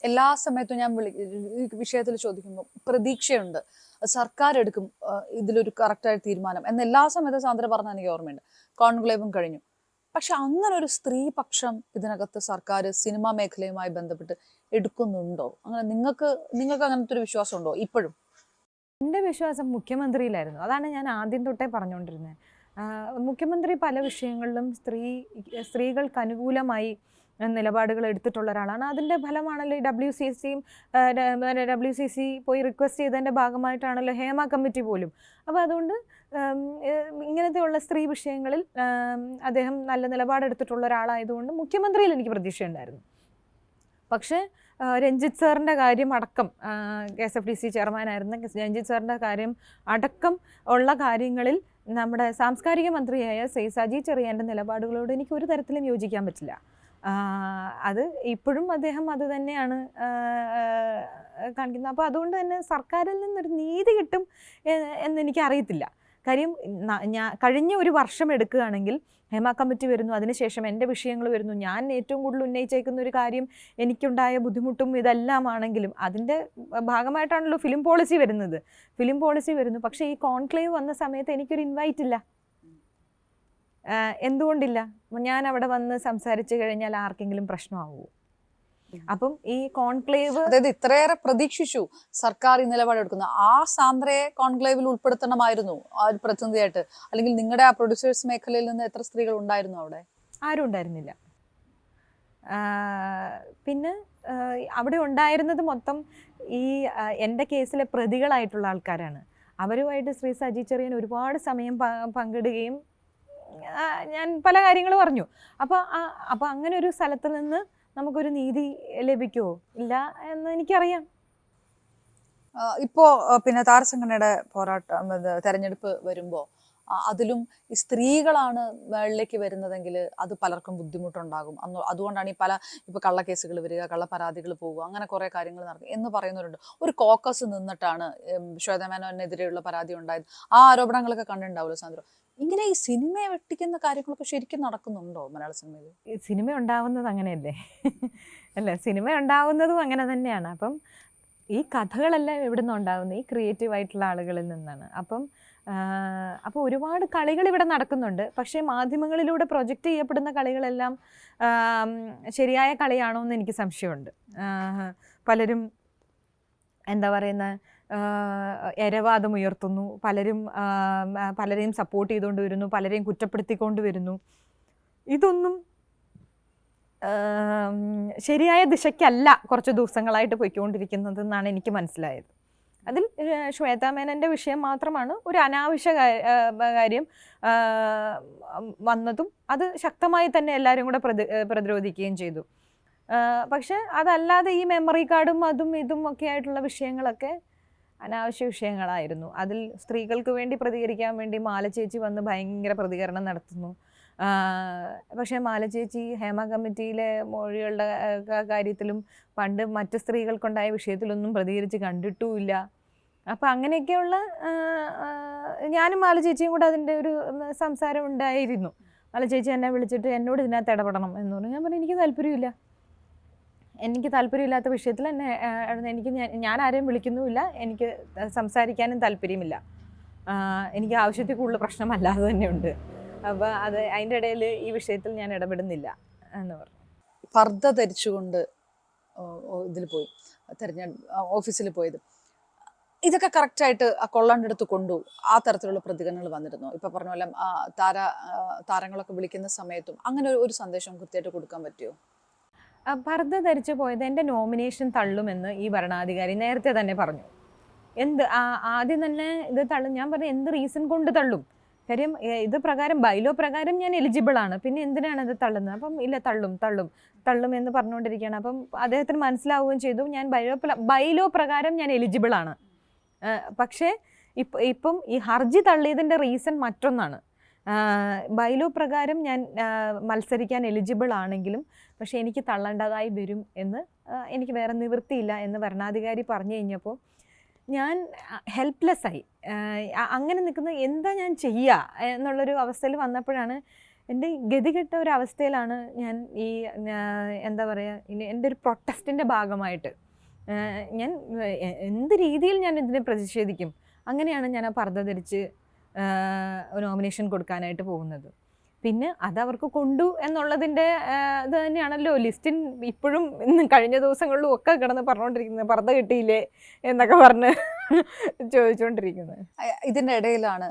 S1: എല്ലാ സമയത്തും ഞാൻ ഈ വിഷയത്തിൽ ചോദിക്കുമ്പോൾ പ്രതീക്ഷയുണ്ട്, സർക്കാർ എടുക്കും ഇതിലൊരു കറക്റ്റായ തീരുമാനം എന്ന് എല്ലാ സമയത്തും സാന്ദ്ര പറഞ്ഞ എനിക്ക് ഓർമ്മയുണ്ട്. കോൺക്ലേവും കഴിഞ്ഞു. പക്ഷെ അങ്ങനെ ഒരു സ്ത്രീപക്ഷം ഇതിനകത്ത് സർക്കാർ സിനിമാ മേഖലയുമായി ബന്ധപ്പെട്ട് എടുക്കുന്നുണ്ടോ? അങ്ങനെ നിങ്ങൾക്ക് അങ്ങനത്തെ ഒരു വിശ്വാസം ഉണ്ടോ ഇപ്പോഴും?
S2: എൻ്റെ വിശ്വാസം മുഖ്യമന്ത്രിയിലായിരുന്നു. അതാണ് ഞാൻ ആദ്യം തൊട്ടേ പറഞ്ഞുകൊണ്ടിരുന്നത്. മുഖ്യമന്ത്രി പല വിഷയങ്ങളിലും സ്ത്രീകൾക്ക് അനുകൂലമായി നിലപാടുകൾ എടുത്തിട്ടുള്ള ഒരാളാണ്. അതിൻ്റെ ഫലമാണല്ലോ ഈ WCC പോയി റിക്വസ്റ്റ് ചെയ്തതിൻ്റെ ഭാഗമായിട്ടാണല്ലോ ഹേമ കമ്മിറ്റി പോലും. അപ്പോൾ അതുകൊണ്ട് ഇങ്ങനത്തെയുള്ള സ്ത്രീ വിഷയങ്ങളിൽ അദ്ദേഹം നല്ല നിലപാടെടുത്തിട്ടുള്ള ഒരാളായതുകൊണ്ട് മുഖ്യമന്ത്രിയിൽ എനിക്ക് പ്രതീക്ഷയുണ്ടായിരുന്നു. പക്ഷേ രഞ്ജിത്ത് സാറിൻ്റെ കാര്യം അടക്കം, KSFDC ചെയർമാനായിരുന്ന രഞ്ജിത്ത് സാറിൻ്റെ കാര്യം അടക്കം ഉള്ള കാര്യങ്ങളിൽ നമ്മുടെ സാംസ്കാരിക മന്ത്രിയായ സജി ചെറിയാൻ്റെ നിലപാടുകളോട് എനിക്ക് ഒരു തരത്തിലും യോജിക്കാൻ പറ്റില്ല. അത് ഇപ്പോഴും അദ്ദേഹം അത് തന്നെയാണ് കാണിക്കുന്നത്. അപ്പോൾ അതുകൊണ്ട് തന്നെ സർക്കാരിൽ നിന്നൊരു നീതി കിട്ടും എന്നെനിക്കറിയത്തില്ല. കാര്യം കഴിഞ്ഞ ഒരു വർഷം എടുക്കുകയാണെങ്കിൽ ഹേമ കമ്മിറ്റി വരുന്നു, അതിനുശേഷം എൻ്റെ വിഷയങ്ങൾ വരുന്നു, ഞാൻ ഏറ്റവും കൂടുതൽ ഉന്നയിച്ചേക്കുന്ന ഒരു കാര്യം എനിക്കുണ്ടായ ബുദ്ധിമുട്ടും ഇതെല്ലാമാണെങ്കിലും അതിൻ്റെ ഭാഗമായിട്ടാണല്ലോ ഫിലിം പോളിസി വരുന്നു. പക്ഷേ ഈ കോൺക്ലേവ് വന്ന സമയത്ത് എനിക്കൊരു ഇൻവൈറ്റ് ഇല്ല. എന്തുകൊണ്ടില്ല? ഞാൻ അവിടെ വന്ന് സംസാരിച്ചു കഴിഞ്ഞാൽ ആർക്കെങ്കിലും പ്രശ്നമാവുമോ? അപ്പം ഈ കോൺക്ലേവ്,
S1: അതായത് ഇത്രയേറെ പ്രതീക്ഷിച്ചു സർക്കാർ ഈ നിലപാടെടുക്കുന്ന ആ സാന്ദ്രയെ കോൺക്ലേവിൽ ഉൾപ്പെടുത്തണമായിരുന്നു ആ ഒരു പ്രതിനിധിയായിട്ട്. അല്ലെങ്കിൽ നിങ്ങളുടെ ആ പ്രൊഡ്യൂസേഴ്സ് മേഖലയിൽ നിന്ന് എത്ര സ്ത്രീകൾ ഉണ്ടായിരുന്നു അവിടെ?
S2: ആരും ഉണ്ടായിരുന്നില്ല. പിന്നെ അവിടെ ഉണ്ടായിരുന്നത് മൊത്തം ഈ എൻ്റെ കേസിലെ പ്രതികളായിട്ടുള്ള ആൾക്കാരാണ്. അവരുമായിട്ട് ശ്രീ സജി ചെറിയാൻ ഒരുപാട് സമയം പങ്കിടുകയും ഞാൻ പല കാര്യങ്ങൾ പറഞ്ഞു. അപ്പോൾ അങ്ങനെ ഒരു സ്ഥലത്ത് നിന്ന് നമുക്കൊരു നീതി ലഭിക്കുമോ? ഇല്ല എന്ന് എനിക്കറിയാം.
S1: ഇപ്പോ പിന്നെ താരസംഘടനയുടെ പോരാട്ടം തെരഞ്ഞെടുപ്പ് വരുമ്പോൾ അതിലും ഈ സ്ത്രീകളാണ് മേളിലേക്ക് വരുന്നതെങ്കിൽ അത് പലർക്കും ബുദ്ധിമുട്ടുണ്ടാകും. അതുകൊണ്ടാണ് ഈ ഇപ്പൊ കള്ളക്കേസുകൾ വരിക, കള്ളപ്പരാതികൾ പോവുക, അങ്ങനെ കുറെ കാര്യങ്ങൾ നടക്കും എന്ന് പറയുന്നവരുണ്ട്. ഒരു കോക്കസ് നിന്നിട്ടാണ് ശ്വേതാ മേനോനെതിരെയുള്ള പരാതി ഉണ്ടായത്. ആ ആരോപണങ്ങളൊക്കെ കണ്ടിട്ടുണ്ടാവുമല്ലോ സാന്ദ്ര. ഇങ്ങനെ ഈ സിനിമയെ വെട്ടിക്കുന്ന കാര്യങ്ങളൊക്കെ ശരിക്കും നടക്കുന്നുണ്ടോ മലയാള സിനിമയിൽ?
S2: സിനിമ ഉണ്ടാവുന്നത് അങ്ങനെയല്ലേ? അല്ല, സിനിമ ഉണ്ടാവുന്നതും അങ്ങനെ തന്നെയാണ്. അപ്പം ഈ കഥകളെല്ലാം എവിടെ നിന്നാണ് ഉണ്ടാകുന്നത്? ഈ ക്രിയേറ്റീവ് ആയിട്ടുള്ള ആളുകളിൽ നിന്നാണ്. അപ്പോൾ ഒരുപാട് കളികൾ ഇവിടെ നടക്കുന്നുണ്ട്. പക്ഷേ മാധ്യമങ്ങളിലൂടെ പ്രൊജക്റ്റ് ചെയ്യപ്പെടുന്ന കളികളെല്ലാം ശരിയായ കളിയാണോ എന്ന് എനിക്ക് സംശയമുണ്ട്. പലരും എന്താ പറയുന്ന എരവാദം ഉയർത്തുന്നു, പലരെയും സപ്പോർട്ട് ചെയ്തുകൊണ്ട് വരുന്നു, പലരെയും കുറ്റപ്പെടുത്തിക്കൊണ്ട് വരുന്നു. ഇതൊന്നും ശരിയായ ദിശയ്ക്കല്ല കുറച്ച് ദിവസങ്ങളായിട്ട് പോയിക്കൊണ്ടിരിക്കുന്നത് എന്നാണ് എനിക്ക് മനസ്സിലായത്. അതിൽ ശ്വേതാ മേനൻ്റെ വിഷയം മാത്രമാണ് ഒരു അനാവശ്യ കാര്യം വന്നതും അത് ശക്തമായി തന്നെ എല്ലാവരും കൂടെ പ്രതിരോധിക്കുകയും ചെയ്തു. പക്ഷെ അതല്ലാതെ ഈ മെമ്മറി കാർഡും അതും ഇതും ഒക്കെ ആയിട്ടുള്ള വിഷയങ്ങളൊക്കെ അനാവശ്യ വിഷയങ്ങളായിരുന്നു. അതിൽ സ്ത്രീകൾക്ക് വേണ്ടി പ്രതികരിക്കാൻ വേണ്ടി മാല ചേച്ചി വന്ന് ഭയങ്കര പ്രതികരണം നടത്തുന്നു. പക്ഷേ മാല ചേച്ചി ഹേമ കമ്മിറ്റിയിലെ മൊഴികളുടെ കാര്യത്തിലും പണ്ട് മറ്റ് സ്ത്രീകൾക്കുണ്ടായ വിഷയത്തിലൊന്നും പ്രതികരിച്ച് കണ്ടിട്ടുമില്ല. അപ്പം അങ്ങനെയൊക്കെയുള്ള ഞാനും മാല ചേച്ചിയും കൂടെ അതിൻ്റെ ഒരു സംസാരം ഉണ്ടായിരുന്നു. മാല ചേച്ചി എന്നെ വിളിച്ചിട്ട് എന്നോട് ഇതിനകത്ത് ഇടപെടണം എന്ന് പറഞ്ഞു. ഞാൻ പറഞ്ഞു എനിക്ക് താല്പര്യമില്ലാത്ത വിഷയത്തിൽ ഞാൻ ആരെയും വിളിക്കുന്നുമില്ല, എനിക്ക് സംസാരിക്കാനും താല്പര്യമില്ല, എനിക്ക് ആവശ്യത്തിൽ കൂടുതൽ പ്രശ്നമല്ലാതെ തന്നെയുണ്ട്. അപ്പോൾ അതിൻ്റെ ഇടയിൽ ഈ വിഷയത്തിൽ ഞാൻ ഇടപെടുന്നില്ല എന്ന് പറഞ്ഞു.
S1: പർദ്ദ ധരിച്ചുകൊണ്ട് ഇതിൽ പോയി ഓഫീസിൽ പോയത്, ഇതൊക്കെ കറക്റ്റായിട്ട് ആ കൊള്ളാൻ്റെ അടുത്ത് കൊണ്ടു ആ തരത്തിലുള്ള പ്രതികരണങ്ങൾ വന്നിരുന്നു? ഇപ്പൊ പറഞ്ഞ പോലെ താരങ്ങളൊക്കെ വിളിക്കുന്ന സമയത്തും അങ്ങനെ ഒരു സന്ദേശം കൃത്യമായിട്ട് കൊടുക്കാൻ പറ്റുമോ?
S2: പർദ്ദ ധരിച്ചു പോയത് എൻ്റെ നോമിനേഷൻ തള്ളുമെന്ന് ഈ ഭരണാധികാരി നേരത്തെ തന്നെ പറഞ്ഞു. ആദ്യം തന്നെ ഇത് തള്ളും. ഞാൻ പറഞ്ഞു എന്ത് റീസൺ കൊണ്ട് തള്ളും? കാര്യം ഇത് പ്രകാരം ബൈലോ പ്രകാരം ഞാൻ എലിജിബിൾ ആണ്, പിന്നെ എന്തിനാണ് ഇത് തള്ളുന്നത്? അപ്പം ഇല്ല, തള്ളും എന്ന് പറഞ്ഞുകൊണ്ടിരിക്കുകയാണ്. അപ്പം അദ്ദേഹത്തിന് മനസ്സിലാവുകയും ചെയ്തു ഞാൻ ബൈലോ പ്രകാരം ഞാൻ എലിജിബിൾ ആണ്. പക്ഷേ ഇപ്പം ഈ ഹർജി തള്ളിയതിൻ്റെ റീസൺ മറ്റൊന്നാണ്. ബൈലോ പ്രകാരം ഞാൻ മത്സരിക്കാൻ എലിജിബിൾ ആണെങ്കിലും പക്ഷേ എനിക്ക് തള്ളേണ്ടതായി വരും എന്ന് എനിക്ക് വേറെ നിവൃത്തിയില്ല എന്ന് ഭരണാധികാരി പറഞ്ഞു കഴിഞ്ഞപ്പോൾ ഞാൻ ഹെൽപ്ലെസ്സായി. അങ്ങനെ നിൽക്കുന്നത് എന്താ ഞാൻ ചെയ്യുക എന്നുള്ളൊരു അവസ്ഥയിൽ വന്നപ്പോഴാണ് എൻ്റെ ഗതികെട്ട ഒരു അവസ്ഥയിലാണ് ഞാൻ ഈ എന്താ പറയുക, എൻ്റെ ഒരു പ്രൊട്ടസ്റ്റിൻ്റെ ഭാഗമായിട്ട് ഞാൻ എന്ത് രീതിയിൽ ഞാൻ ഇതിനെ പ്രതിഷേധിക്കും. അങ്ങനെയാണ് ഞാൻ ആ പർദ്ദ ധരിച്ച് നോമിനേഷൻ കൊടുക്കാനായിട്ട് പോകുന്നത്. പിന്നെ അതവർക്ക് കൊണ്ടു എന്നുള്ളതിൻ്റെ ഇത് തന്നെയാണല്ലോ ലിസ്റ്റിൻ ഇപ്പോഴും ഇന്ന് കഴിഞ്ഞ ദിവസങ്ങളിലും ഒക്കെ കിടന്ന് പറഞ്ഞുകൊണ്ടിരിക്കുന്നത്, പർദ്ദ കിട്ടിയില്ലേ എന്നൊക്കെ പറഞ്ഞ് ചോദിച്ചുകൊണ്ടിരിക്കുന്നത്.
S1: ഇതിൻ്റെ ഇടയിലാണ്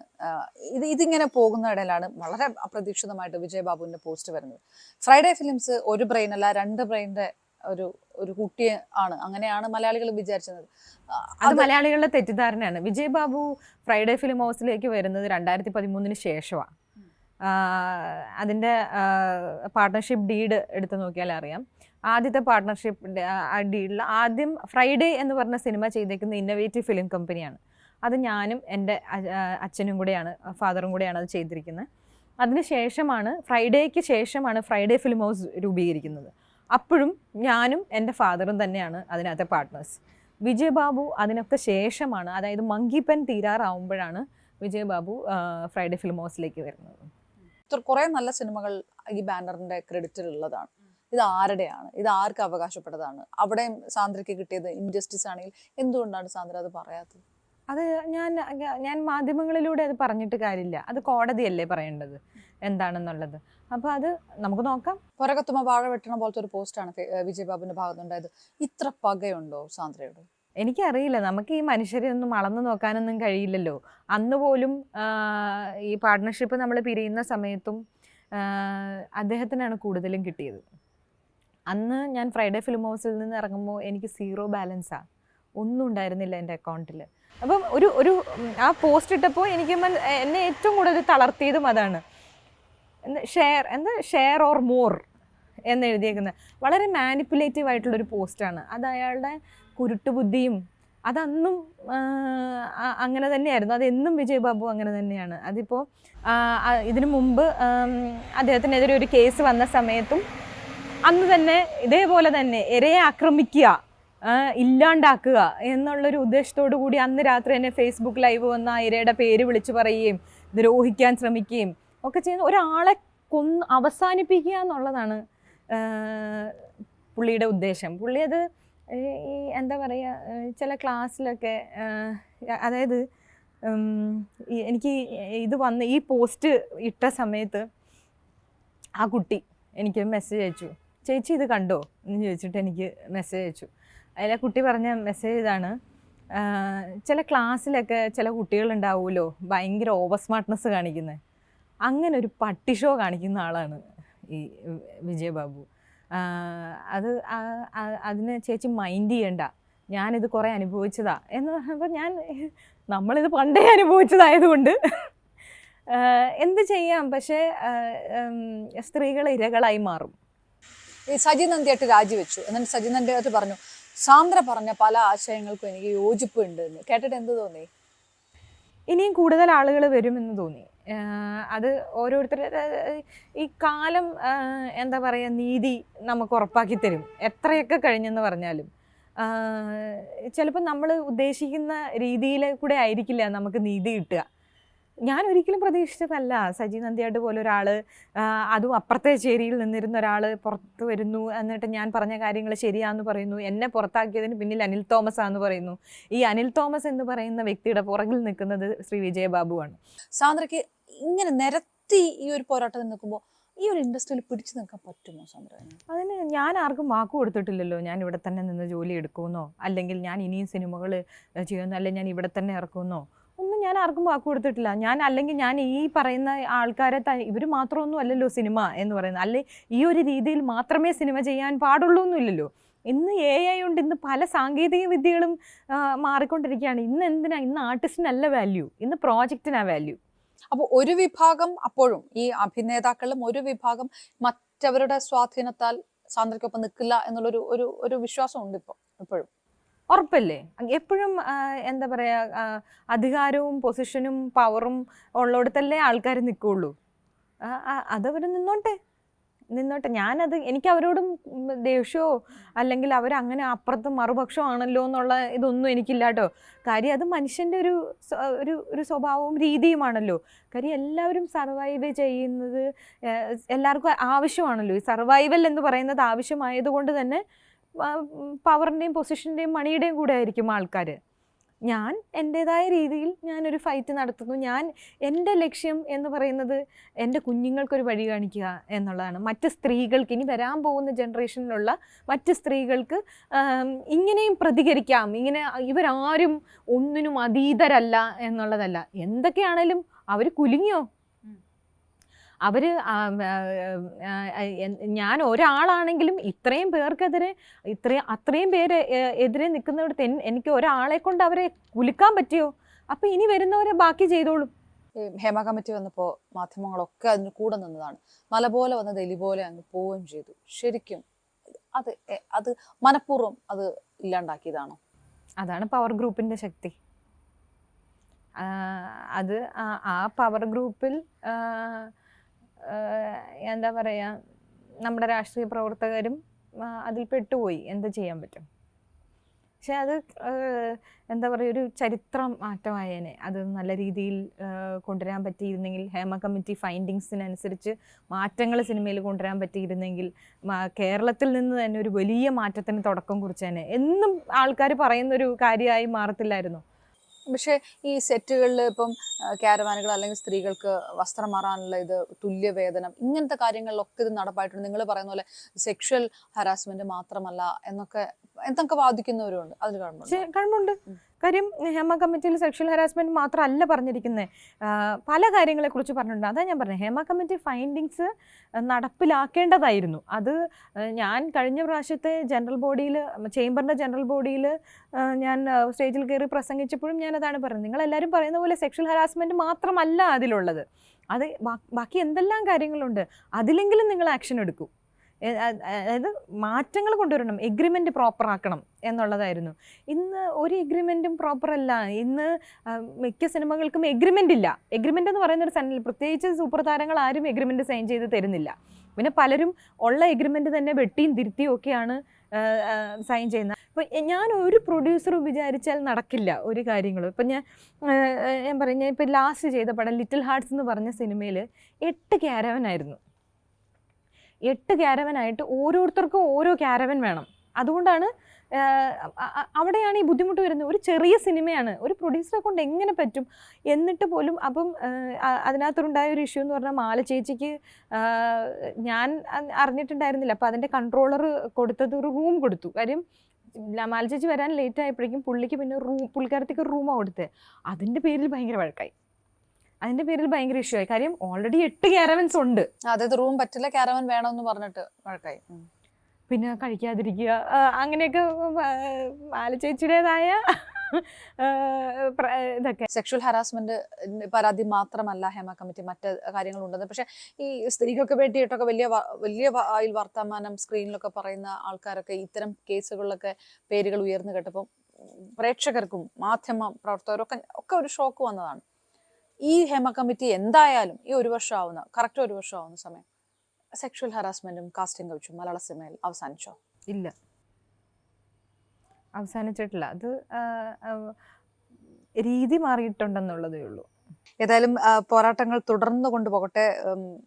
S1: ഇതിങ്ങനെ പോകുന്ന ഇടയിലാണ് വളരെ അപ്രതീക്ഷിതമായിട്ട് വിജയബാബുവിൻ്റെ പോസ്റ്റ് വരുന്നത്. ഫ്രൈഡേ ഫിലിംസ് ഒരു ബ്രെയിൻ അല്ല 2 ബ്രെയിൻ്റെ ഒരു കുട്ടിയെ ആണ്, അങ്ങനെയാണ് മലയാളികൾ വിചാരിച്ചത്.
S2: അത് മലയാളികളുടെ തെറ്റിദ്ധാരണയാണ്. വിജയബാബു ഫ്രൈഡേ ഫിലിം ഹൗസിലേക്ക് വരുന്നത് 2013 ശേഷമാണ്. അതിൻ്റെ പാർട്ട്ണർഷിപ്പ് ഡീഡ് എടുത്ത് നോക്കിയാൽ അറിയാം. ആദ്യത്തെ പാർട്ട്ണർഷിപ്പ് ഡീഡിൽ ആദ്യം ഫ്രൈഡേ എന്ന് പറഞ്ഞ സിനിമ ചെയ്തേക്കുന്ന ഇന്നോവേറ്റീവ് ഫിലിം കമ്പനിയാണ്. അത് ഞാനും എൻ്റെ അച്ഛനും കൂടെയാണ്, ഫാദറും കൂടെയാണ് അത് ചെയ്തിരിക്കുന്നത്. അതിനുശേഷമാണ് ഫ്രൈഡേക്ക് ശേഷമാണ് ഫ്രൈഡേ ഫിലിം ഹൗസ് രൂപീകരിക്കുന്നത്. അപ്പോഴും ഞാനും എൻ്റെ ഫാദറും തന്നെയാണ് അതിനകത്തെ പാർട്ട്നേഴ്സ്. വിജയബാബു അതിനൊക്കെ ശേഷമാണ്, അതായത് മങ്കിപ്പൻ തീരാറാവുമ്പോഴാണ് വിജയബാബു ഫ്രൈഡേ ഫിലിം ഹൗസിലേക്ക് വരുന്നത്.
S1: കുറേ നല്ല സിനിമകൾ ഈ ബാനറിന്റെ ക്രെഡിറ്റിൽ ഉള്ളതാണ്. ഇത് ആരുടെയാണ്? ഇത് ആർക്ക് അവകാശപ്പെട്ടതാണ്? അവിടെയും സാന്ദ്രയ്ക്ക് കിട്ടിയത് ഇൻജസ്റ്റിസ് ആണെങ്കിൽ എന്തുകൊണ്ടാണ് സാന്ദ്ര അത് പറയാത്തത്?
S2: അത് ഞാൻ മാധ്യമങ്ങളിലൂടെ അത് പറഞ്ഞിട്ട് കാര്യമില്ല. അത് കോടതിയല്ലേ പറയേണ്ടത് എന്താണെന്നുള്ളത്. അപ്പോൾ അത് നമുക്ക് നോക്കാം.
S1: പുറകത്തുമ്മ വാഴ വെട്ടണ പോലത്തെ ഒരു പോസ്റ്റാണ് വിജയബാബുവിന്റെ ഭാഗത്തുണ്ടായത്. ഇത്ര പകയുണ്ടോ സാന്ദ്രയോട്?
S2: എനിക്കറിയില്ല. നമുക്ക് ഈ മനുഷ്യരെ ഒന്നും അളന്നു നോക്കാനൊന്നും കഴിയില്ലല്ലോ. അന്ന് പോലും ഈ പാർട്ട്ണർഷിപ്പ് നമ്മൾ പിരിയുന്ന സമയത്തും അദ്ദേഹത്തിനാണ് കൂടുതലും കിട്ടിയത്. അന്ന് ഞാൻ ഫ്രൈഡേ ഫിലിം ഹൗസിൽ നിന്ന് ഇറങ്ങുമ്പോൾ എനിക്ക് 0 ബാലൻസാണ്, ഒന്നും ഉണ്ടായിരുന്നില്ല എൻ്റെ അക്കൗണ്ടിൽ. അപ്പം ഒരു ആ പോസ്റ്റ് ഇട്ടപ്പോൾ എന്നെ ഏറ്റവും കൂടുതൽ തളർത്തിയതും അതാണ്. ഷെയർ ഓർ മോർ എന്നെഴുതിയേക്കുന്നത്. വളരെ മാനിപ്പുലേറ്റീവ് ആയിട്ടുള്ളൊരു പോസ്റ്റാണ്. അത് അയാളുടെ കുരുട്ടുബുദ്ധിയും അതന്നും അങ്ങനെ തന്നെയായിരുന്നു. അതെന്നും വിജയ് ബാബു അങ്ങനെ തന്നെയാണ്. അതിപ്പോൾ ഇതിനു മുമ്പ് അദ്ദേഹത്തിനെതിരെ ഒരു കേസ് വന്ന സമയത്തും അന്ന് തന്നെ ഇതേപോലെ തന്നെ ഇരയെ ആക്രമിക്കുക, ഇല്ലാണ്ടാക്കുക എന്നുള്ളൊരു ഉദ്ദേശത്തോടു കൂടി അന്ന് രാത്രി തന്നെ ഫേസ്ബുക്ക് ലൈവ് വന്ന ഇരയുടെ പേര് വിളിച്ചു പറയുകയും ദ്രോഹിക്കാൻ ശ്രമിക്കുകയും ഒക്കെ ചെയ്യുന്ന ഒരാളെ അവസാനിപ്പിക്കുക എന്നുള്ളതാണ് പുള്ളിയുടെ ഉദ്ദേശം. പുള്ളി അത് ഈ എന്താ പറയുക, ചില ക്ലാസ്സിലൊക്കെ അതായത് എനിക്ക് ഇത് വന്ന് ഈ പോസ്റ്റ് ഇട്ട സമയത്ത് ആ കുട്ടി എനിക്ക് മെസ്സേജ് അയച്ചു, ചേച്ചി ഇത് കണ്ടോ എന്ന് ചോദിച്ചിട്ട് എനിക്ക് മെസ്സേജ് അയച്ചു. അതിലെ കുട്ടി പറഞ്ഞ മെസ്സേജ് ഇതാണ്: ചില ക്ലാസ്സിലൊക്കെ ചില കുട്ടികളുണ്ടാവുമല്ലോ ഭയങ്കര ഓവർ സ്മാർട്ട്നെസ് കാണിക്കുന്നത്, അങ്ങനെ ഒരു പട്ടി ഷോ കാണിക്കുന്ന ആളാണ് ഈ വിജയ് ബാബു. അതിന് ചേച്ചി മൈൻഡ് ചെയ്യണ്ട, ഞാനിത് കുറേ അനുഭവിച്ചതാ എന്ന് പറഞ്ഞപ്പോൾ നമ്മളിത് പണ്ടേ അനുഭവിച്ചതായതുകൊണ്ട് എന്ത് ചെയ്യാം, പക്ഷേ സ്ത്രീകൾ ഇരകളായി മാറും.
S1: ഈ സജി നന്ദിയായിട്ട് രാജിവെച്ചു. എന്നിട്ട് സജി നന്ദിയായിട്ട് പറഞ്ഞു, സാന്ദ്ര പറഞ്ഞ പല ആശയങ്ങൾക്കും എനിക്ക് യോജിപ്പ് ഉണ്ട് എന്ന്. കേട്ടിട്ട് എന്ത് തോന്നി?
S2: ഇനിയും കൂടുതൽ ആളുകൾ വരുമെന്ന് തോന്നി. അത് ഓരോരുത്തരുടെ ഈ കാലം എന്താ പറയുക, നീതി നമുക്ക് ഉറപ്പാക്കി തരും. എത്രയൊക്കെ കഴിഞ്ഞെന്ന് പറഞ്ഞാലും ചിലപ്പോൾ നമ്മൾ ഉദ്ദേശിക്കുന്ന രീതിയിൽ കൂടെ ആയിരിക്കില്ല നമുക്ക് നീതി കിട്ടുക. ഞാൻ ഒരിക്കലും പ്രതീക്ഷിച്ചതല്ല സജി നന്ദിയായിട്ട് പോലെ ഒരാൾ, അതും അപ്പുറത്തെ ചേരിയിൽ നിന്നിരുന്ന ഒരാൾ പുറത്ത് വരുന്നു, എന്നിട്ട് ഞാൻ പറഞ്ഞ കാര്യങ്ങൾ ശരിയാന്ന് പറയുന്നു. എന്നെ പുറത്താക്കിയതിന് പിന്നിൽ അനിൽ തോമസ് ആണെന്ന് പറയുന്നു. ഈ അനിൽ തോമസ് എന്ന് പറയുന്ന വ്യക്തിയുടെ പുറകിൽ നിൽക്കുന്നത് ശ്രീ വിജയബാബുവാണ്.
S1: സാന്ദ്രയ്ക്ക് ഇങ്ങനെ നിരത്തി ഈ ഒരു പോരാട്ടത്തിൽ നിൽക്കുമ്പോൾ ഈ ഒരു ഇൻഡസ്ട്രിയിൽ പിടിച്ചു നിൽക്കാൻ പറ്റുമോ സാന്ദ്ര?
S2: അതിന് ഞാൻ ആർക്കും വാക്ക് കൊടുത്തിട്ടില്ലല്ലോ. ഞാൻ ഇവിടെ തന്നെ നിന്ന് ജോലി എടുക്കുമെന്നോ, അല്ലെങ്കിൽ ഞാൻ ഇനിയും സിനിമകൾ ചെയ്യുമെന്നോ, അല്ലെങ്കിൽ ഞാൻ ഇവിടെ തന്നെ ഇറക്കുമെന്നോ ഒന്നും ഞാൻ ആർക്കും വാക്ക് കൊടുത്തിട്ടില്ല. അല്ലെങ്കിൽ ഞാൻ ഈ പറയുന്ന ആൾക്കാരെ ഇവർ മാത്രമൊന്നും അല്ലല്ലോ സിനിമ എന്ന് പറയുന്നത്, അല്ലെ ഈ ഒരു രീതിയിൽ മാത്രമേ സിനിമ ചെയ്യാൻ പാടുള്ളൂ എന്നില്ലല്ലോ. ഇന്ന് AI ഉണ്ട്, ഇന്ന് പല സാങ്കേതിക വിദ്യകളും മാറിക്കൊണ്ടിരിക്കുകയാണ്. ഇന്ന് ആർട്ടിസ്റ്റിനല്ല വാല്യൂ, ഇന്ന് പ്രോജക്റ്റിനാ വാല്യൂ.
S1: അപ്പോൾ ഒരു വിഭാഗം അപ്പോഴും ഈ അഭിനേതാക്കളിലും ഒരു വിഭാഗം മറ്റവരുടെ സ്വാധീനത്താൽ സാന്ദ്രയ്ക്കൊപ്പം നിൽക്കില്ല എന്നുള്ളൊരു ഒരു വിശ്വാസം ഉണ്ട് ഇപ്പോഴും.
S2: ഉറപ്പല്ലേ? എപ്പോഴും എന്താ പറയുക, അധികാരവും പൊസിഷനും പവറും ഉള്ളിടത്തല്ലേ ആൾക്കാർ നിൽക്കുകയുള്ളൂ. അതവർ നിന്നോട്ടെ. എനിക്ക് അവരോടും ദേഷ്യമോ അല്ലെങ്കിൽ അവരങ്ങനെ അപ്പുറത്ത് മറുപക്ഷമാണല്ലോ എന്നുള്ള ഇതൊന്നും എനിക്കില്ല കേട്ടോ. കാര്യം അത് മനുഷ്യൻ്റെ ഒരു സ്വഭാവവും രീതിയുമാണല്ലോ. കാര്യം എല്ലാവരും സർവൈവ് ചെയ്യുന്നത് എല്ലാവർക്കും ആവശ്യമാണല്ലോ. ഈ സർവൈവൽ എന്ന് പറയുന്നത് ആവശ്യമായതുകൊണ്ട് തന്നെ പവറിൻ്റെയും പൊസിഷൻ്റെയും മണിയുടെയും കൂടെ ആയിരിക്കും ആൾക്കാർ. ഞാൻ എൻ്റേതായ രീതിയിൽ ഞാനൊരു ഫൈറ്റ് നടത്തുന്നു. എൻ്റെ ലക്ഷ്യം എന്ന് പറയുന്നത് എൻ്റെ കുഞ്ഞുങ്ങൾക്കൊരു വഴി കാണിക്കുക എന്നുള്ളതാണ്. മറ്റ് സ്ത്രീകൾക്ക്, ഇനി വരാൻ പോകുന്ന ജനറേഷനിലുള്ള മറ്റ് സ്ത്രീകൾക്ക് ഇങ്ങനെയും പ്രതികരിക്കാം, ഇങ്ങനെ ഇവരാരും ഒന്നിനും അതീതരല്ല എന്നുള്ളതല്ല. എന്തൊക്കെയാണേലും അവർ കുലുങ്ങിയോ? ഞാൻ ഒരാളാണെങ്കിലും ഇത്രയും പേർക്കെതിരെ അത്രയും പേര് എതിരെ നിൽക്കുന്നിടത്ത് എനിക്ക് ഒരാളെ കൊണ്ട് അവരെ കുലുക്കാൻ പറ്റിയോ? അപ്പം ഇനി വരുന്നവരെ ബാക്കി ചെയ്തോളും.
S1: ഹേമ കമ്മിറ്റി വന്നപ്പോൾ മാധ്യമങ്ങളൊക്കെ അതിന് കൂടെ നിന്നതാണ്. മല പോലെ വന്നത് എലി പോലെ അങ്ങ് പോവുകയും ചെയ്തു. ശരിക്കും അത് മനഃപൂർവ്വം അത് ഇല്ലാണ്ടാക്കിയതാണോ?
S2: അതാണ് പവർ ഗ്രൂപ്പിൻ്റെ ശക്തി. അത് ആ പവർ ഗ്രൂപ്പിൽ എന്താ പറയുക, നമ്മുടെ രാഷ്ട്രീയ പ്രവർത്തകരും അതിൽ പെട്ടുപോയി. എന്ത് ചെയ്യാൻ പറ്റും? പക്ഷെ അത് എന്താ പറയുക, ഒരു ചരിത്രം മാറ്റമായേനെ. അത് നല്ല രീതിയിൽ കൊണ്ടുവരാൻ പറ്റിയിരുന്നെങ്കിൽ, ഹേമ കമ്മിറ്റി ഫൈൻഡിങ്സിനനുസരിച്ച് മാറ്റങ്ങൾ സിനിമയിൽ കൊണ്ടുവരാൻ പറ്റിയിരുന്നെങ്കിൽ കേരളത്തിൽ നിന്ന് തന്നെ ഒരു വലിയ മാറ്റത്തിന് തുടക്കം കുറിച്ചേനെ. എന്നും ആൾക്കാർ പറയുന്നൊരു കാര്യമായി മാറത്തില്ലായിരുന്നു.
S1: പക്ഷേ ഈ സെറ്റുകളിൽ ഇപ്പം ക്യാരവാനുകൾ അല്ലെങ്കിൽ സ്ത്രീകൾക്ക് വസ്ത്രം മാറാനുള്ള ഇത്, തുല്യവേതനം, ഇങ്ങനത്തെ കാര്യങ്ങളിലൊക്കെ ഇത് നടപ്പായിട്ടുണ്ട്. നിങ്ങൾ പറയുന്ന പോലെ സെക്ഷൽ ഹരാസ്മെന്റ് മാത്രമല്ല എന്തൊക്കെ വാദിക്കുന്നവരുണ്ട്. അതിൽ
S2: കഴമ്പുണ്ട്. കാര്യം ഹേമ കമ്മിറ്റിയിൽ സെക്ഷൽ ഹരാസ്മെൻറ്റ് മാത്രമല്ല പറഞ്ഞിരിക്കുന്നത്, പല കാര്യങ്ങളെക്കുറിച്ച് പറഞ്ഞിട്ടുണ്ട്. അതാണ് ഞാൻ പറഞ്ഞത്, ഹേമ കമ്മിറ്റി ഫൈൻഡിങ്സ് നടപ്പിലാക്കേണ്ടതായിരുന്നു. അത് ഞാൻ കഴിഞ്ഞ പ്രാവശ്യത്തെ ജനറൽ ബോഡിയിൽ, ചേംബറിൻ്റെ ജനറൽ ബോഡിയിൽ ഞാൻ സ്റ്റേജിൽ കയറി പ്രസംഗിച്ചപ്പോഴും ഞാനതാണ് പറഞ്ഞത്. നിങ്ങളെല്ലാവരും പറയുന്ന പോലെ സെക്ഷൽ ഹരാസ്മെൻറ്റ് മാത്രമല്ല അതിലുള്ളത്, അത് ബാക്കി എന്തെല്ലാം കാര്യങ്ങളുണ്ട്. അതിലെങ്കിലും നിങ്ങൾ ആക്ഷൻ എടുക്കൂ. അതായത് മാറ്റങ്ങൾ കൊണ്ടുവരണം, എഗ്രിമെൻ്റ് പ്രോപ്പർ ആക്കണം എന്നുള്ളതായിരുന്നു. ഇന്ന് ഒരു എഗ്രിമെൻറ്റും പ്രോപ്പർ അല്ല. ഇന്ന് മിക്ക സിനിമകൾക്കും എഗ്രിമെൻ്റ് ഇല്ല. എഗ്രിമെൻ്റ് എന്ന് പറയുന്നൊരു സെൻറ്ററിൽ പ്രത്യേകിച്ച് സൂപ്പർ താരങ്ങൾ ആരും എഗ്രിമെൻ്റ് സൈൻ ചെയ്ത് തരുന്നില്ല. പിന്നെ പലരും ഉള്ള എഗ്രിമെൻ്റ് തന്നെ വെട്ടിയും തിരുത്തിയും ഒക്കെയാണ് സൈൻ ചെയ്യുന്നത്. അപ്പോൾ ഞാൻ ഒരു പ്രൊഡ്യൂസർ വിചാരിച്ചാൽ നടക്കില്ല ഒരു കാര്യങ്ങളും. ഇപ്പം ഞാൻ പറയും, ഞാൻ ഇപ്പോൾ ലാസ്റ്റ് ചെയ്ത പടം ലിറ്റിൽ ഹാർട്ട്സ് എന്ന് പറഞ്ഞ സിനിമയിൽ 8 ക്യാരവനായിരുന്നു. 8 ക്യാരവനായിട്ട് ഓരോരുത്തർക്കും ഓരോ ക്യാരവൻ വേണം. അതുകൊണ്ടാണ് അവിടെയാണ് ഈ ബുദ്ധിമുട്ട് വരുന്നത്. ഒരു ചെറിയ സിനിമയാണ്, ഒരു പ്രൊഡ്യൂസറെ കൊണ്ട് എങ്ങനെ പറ്റും? എന്നിട്ട് പോലും അപ്പം അതിനകത്തുണ്ടായ ഒരു ഇഷ്യൂ എന്ന് പറഞ്ഞാൽ മാല ചേച്ചിക്ക് ഞാൻ അറിഞ്ഞിട്ടുണ്ടായിരുന്നില്ല. അപ്പോൾ അതിൻ്റെ കൺട്രോളർ കൊടുത്തത് ഒരു റൂം കൊടുത്തു. കാര്യം മാല ചേച്ചി വരാൻ ലേറ്റ് ആയപ്പോഴേക്കും പുള്ളിക്ക് പിന്നെ പുള്ളിക്കാരത്തേക്ക് ഒരു റൂമാണ് കൊടുത്തത്. അതിൻ്റെ പേരിൽ ഭയങ്കര വഴക്കായി, അതിൻ്റെ പേരിൽ ഭയങ്കര ഇഷ്യൂ ആയി. കാര്യം ഓൾറെഡി 8 ക്യാരവൻസ് ഉണ്ട്.
S1: അതായത് റൂം പറ്റില്ല, ക്യാരവൻ വേണമെന്ന് പറഞ്ഞിട്ട് വഴക്കായി.
S2: പിന്നെ കഴിക്കാതിരിക്കുക, അങ്ങനെയൊക്കെ മാല ചേച്ചിയുടേതായ ഇതൊക്കെ.
S1: സെക്ഷൽ ഹരാസ്മെന്റ് പരാതി മാത്രമല്ല ഹേമ കമ്മിറ്റി മറ്റ് കാര്യങ്ങളുണ്ടെന്ന്. പക്ഷെ ഈ സ്ത്രീകൾക്ക് വേണ്ടിയിട്ടൊക്കെ വലിയ വായിൽ വർത്തമാനം സ്ക്രീനിലൊക്കെ പറയുന്ന ആൾക്കാരൊക്കെ ഇത്തരം കേസുകളിലൊക്കെ പേരുകൾ ഉയർന്നു കേട്ടപ്പോൾ പ്രേക്ഷകർക്കും മാധ്യമ പ്രവർത്തകരൊക്കെ ഒരു ഷോക്ക് വന്നതാണ്. ഈ ഹേമ കമ്മിറ്റി എന്തായാലും ഈ കറക്റ്റ് ഒരു വർഷം ആവുന്ന സമയം സെക്ഷൽ ഹറാസ്മെന്റും കാസ്റ്റിംഗ് കൗച്ചും മലയാള സിനിമയിൽ അവസാനിച്ചോ?
S2: ഇല്ല, അവസാനിച്ചിട്ടില്ല. അത് രീതി മാറിയിട്ടുണ്ടെന്നുള്ളതേ ഉള്ളൂ.
S1: ഏതായാലും പോരാട്ടങ്ങൾ തുടർന്നു കൊണ്ടുപോകട്ടെ.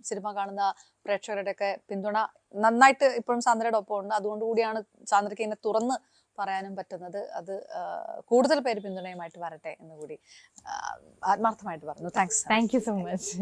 S1: സിനിമ കാണുന്ന പ്രേക്ഷകരുടെയൊക്കെ പിന്തുണ നന്നായിട്ട് ഇപ്പോഴും സാന്ദ്രയുടെ ഒപ്പം ഉണ്ട്. അതുകൊണ്ടുകൂടിയാണ് സാന്ദ്രയ്ക്ക് ഇതിനെ തുറന്ന് പറയാനും പറ്റുന്നത്. അത് കൂടുതൽ പേര് പിന്തുണയുമായിട്ട് വരട്ടെ എന്ന് കൂടി ആത്മാർത്ഥമായിട്ട് പറഞ്ഞു. Thank you
S2: so much.